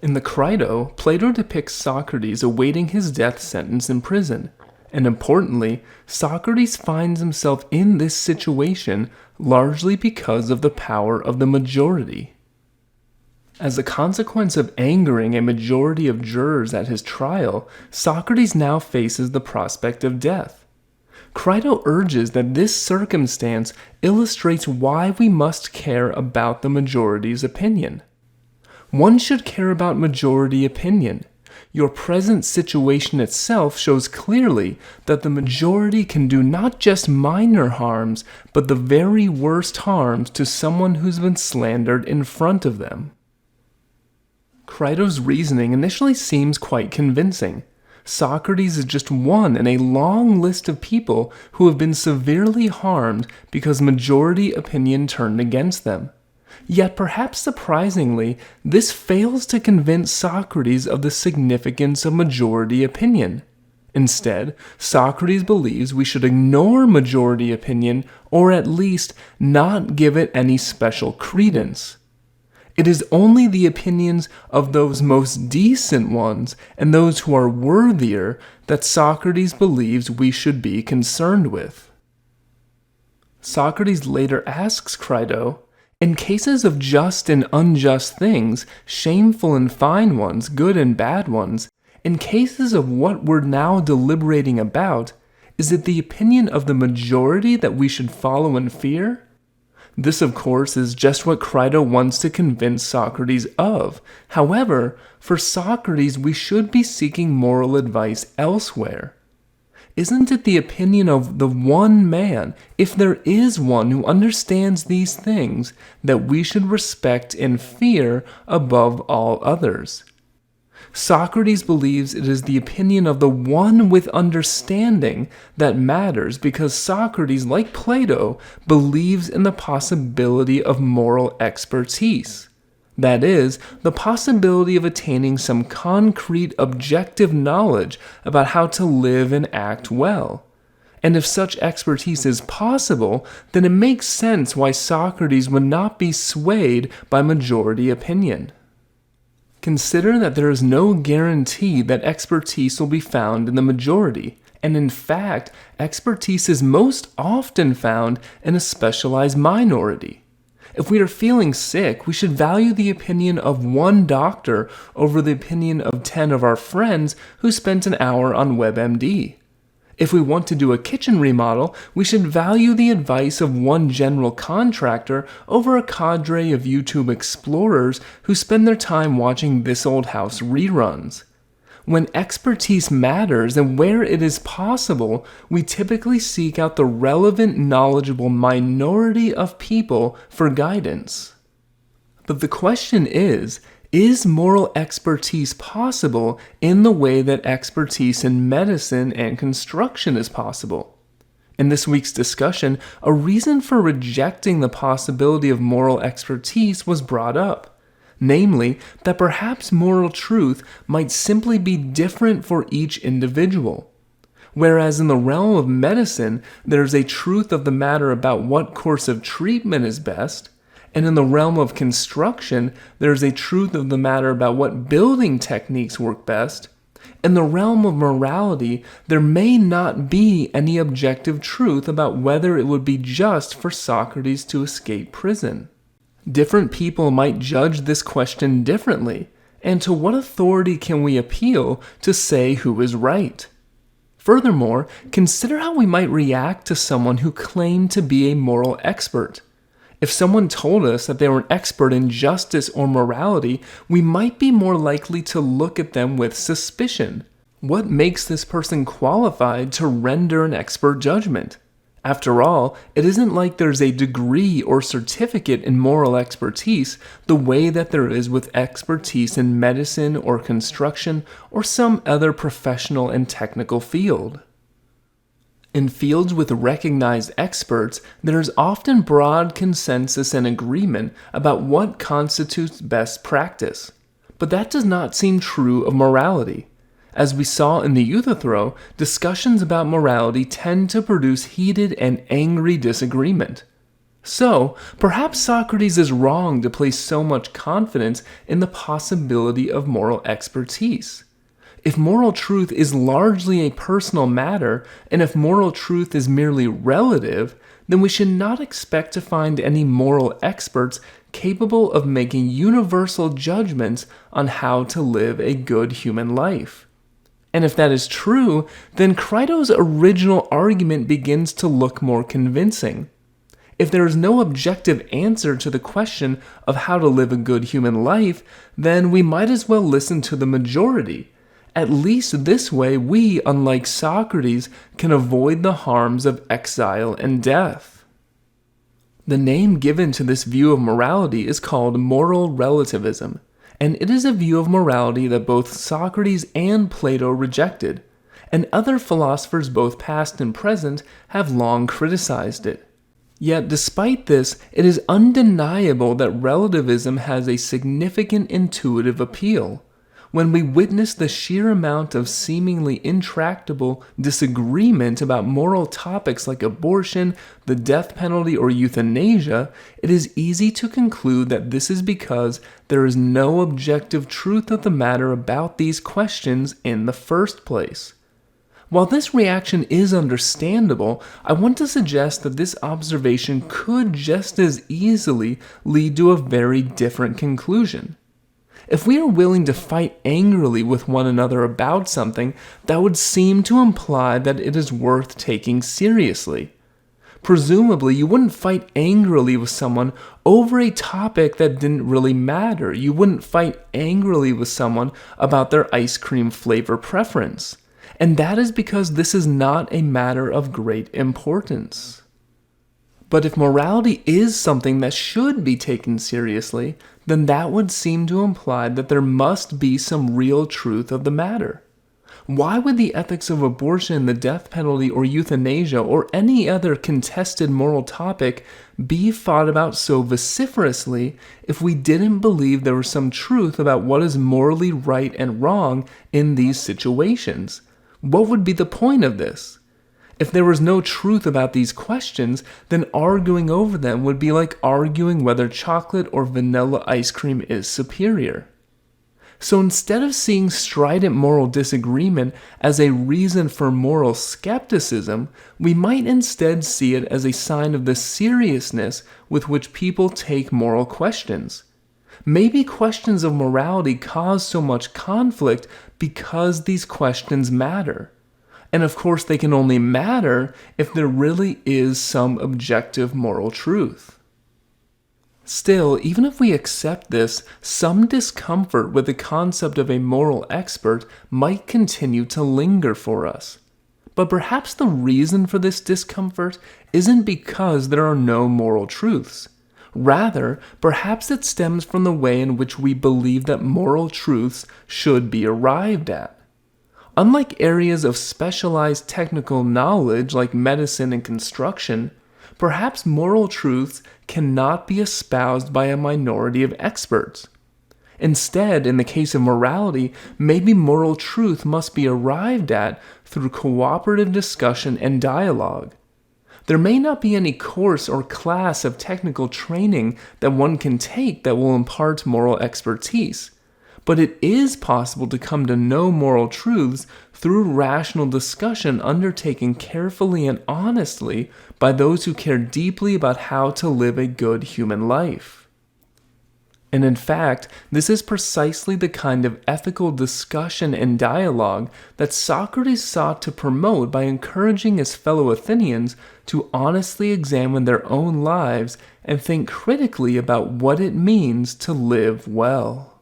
In the Crito, Plato depicts Socrates awaiting his death sentence in prison, and importantly, Socrates finds himself in this situation largely because of the power of the majority. As a consequence of angering a majority of jurors at his trial, Socrates now faces the prospect of death. Crito urges that this circumstance illustrates why we must care about the majority's opinion. One should care about majority opinion. Your present situation itself shows clearly that the majority can do not just minor harms, but the very worst harms to someone who's been slandered in front of them. Crito's reasoning initially seems quite convincing. Socrates is just one in a long list of people who have been severely harmed because majority opinion turned against them. Yet perhaps surprisingly, this fails to convince Socrates of the significance of majority opinion. Instead, Socrates believes we should ignore majority opinion, or at least not give it any special credence. It is only the opinions of those most decent ones and those who are worthier that Socrates believes we should be concerned with. Socrates later asks Crito, in cases of just and unjust things, shameful and fine ones, good and bad ones, in cases of what we're now deliberating about, is it the opinion of the majority that we should follow and fear? This, of course, is just what Crito wants to convince Socrates of. However, for Socrates, we should be seeking moral advice elsewhere. Isn't it the opinion of the one man, if there is one who understands these things, that we should respect and fear above all others? Socrates believes it is the opinion of the one with understanding that matters because Socrates, like Plato, believes in the possibility of moral expertise. That is, the possibility of attaining some concrete objective knowledge about how to live and act well. And if such expertise is possible, then it makes sense why Socrates would not be swayed by majority opinion. Consider that there is no guarantee that expertise will be found in the majority, and in fact, expertise is most often found in a specialized minority. If we are feeling sick, we should value the opinion of one doctor over the opinion of 10 of our friends who spent an hour on WebMD. If we want to do a kitchen remodel, we should value the advice of one general contractor over a cadre of YouTube explorers who spend their time watching This Old House reruns. When expertise matters and where it is possible, we typically seek out the relevant, knowledgeable minority of people for guidance. But the question is moral expertise possible in the way that expertise in medicine and construction is possible? In this week's discussion, a reason for rejecting the possibility of moral expertise was brought up. Namely, that perhaps moral truth might simply be different for each individual. Whereas in the realm of medicine, there is a truth of the matter about what course of treatment is best, and in the realm of construction, there is a truth of the matter about what building techniques work best. In the realm of morality, there may not be any objective truth about whether it would be just for Socrates to escape prison. Different people might judge this question differently, and to what authority can we appeal to say who is right? Furthermore, consider how we might react to someone who claimed to be a moral expert. If someone told us that they were an expert in justice or morality, we might be more likely to look at them with suspicion. What makes this person qualified to render an expert judgment? After all, it isn't like there's a degree or certificate in moral expertise the way that there is with expertise in medicine or construction or some other professional and technical field. In fields with recognized experts, there is often broad consensus and agreement about what constitutes best practice. But that does not seem true of morality. As we saw in the Euthyphro, discussions about morality tend to produce heated and angry disagreement. So, perhaps Socrates is wrong to place so much confidence in the possibility of moral expertise. If moral truth is largely a personal matter, and if moral truth is merely relative, then we should not expect to find any moral experts capable of making universal judgments on how to live a good human life. And if that is true, then Crito's original argument begins to look more convincing. If there is no objective answer to the question of how to live a good human life, then we might as well listen to the majority. At least this way we, unlike Socrates, can avoid the harms of exile and death. The name given to this view of morality is called moral relativism, and it is a view of morality that both Socrates and Plato rejected, and other philosophers both past and present have long criticized it. Yet despite this, it is undeniable that relativism has a significant intuitive appeal. When we witness the sheer amount of seemingly intractable disagreement about moral topics like abortion, the death penalty, or euthanasia, it is easy to conclude that this is because there is no objective truth of the matter about these questions in the first place. While this reaction is understandable, I want to suggest that this observation could just as easily lead to a very different conclusion. If we are willing to fight angrily with one another about something, that would seem to imply that it is worth taking seriously. Presumably, you wouldn't fight angrily with someone over a topic that didn't really matter. You wouldn't fight angrily with someone about their ice cream flavor preference. And that is because this is not a matter of great importance. But if morality is something that should be taken seriously, then that would seem to imply that there must be some real truth of the matter. Why would the ethics of abortion, the death penalty, or euthanasia, or any other contested moral topic be fought about so vociferously if we didn't believe there was some truth about what is morally right and wrong in these situations? What would be the point of this? If there was no truth about these questions, then arguing over them would be like arguing whether chocolate or vanilla ice cream is superior. So instead of seeing strident moral disagreement as a reason for moral skepticism, we might instead see it as a sign of the seriousness with which people take moral questions. Maybe questions of morality cause so much conflict because these questions matter. And of course, they can only matter if there really is some objective moral truth. Still, even if we accept this, some discomfort with the concept of a moral expert might continue to linger for us. But perhaps the reason for this discomfort isn't because there are no moral truths. Rather, perhaps it stems from the way in which we believe that moral truths should be arrived at. Unlike areas of specialized technical knowledge like medicine and construction, perhaps moral truths cannot be espoused by a minority of experts. Instead, in the case of morality, maybe moral truth must be arrived at through cooperative discussion and dialogue. There may not be any course or class of technical training that one can take that will impart moral expertise, but it is possible to come to know moral truths through rational discussion undertaken carefully and honestly by those who care deeply about how to live a good human life. And in fact, this is precisely the kind of ethical discussion and dialogue that Socrates sought to promote by encouraging his fellow Athenians to honestly examine their own lives and think critically about what it means to live well.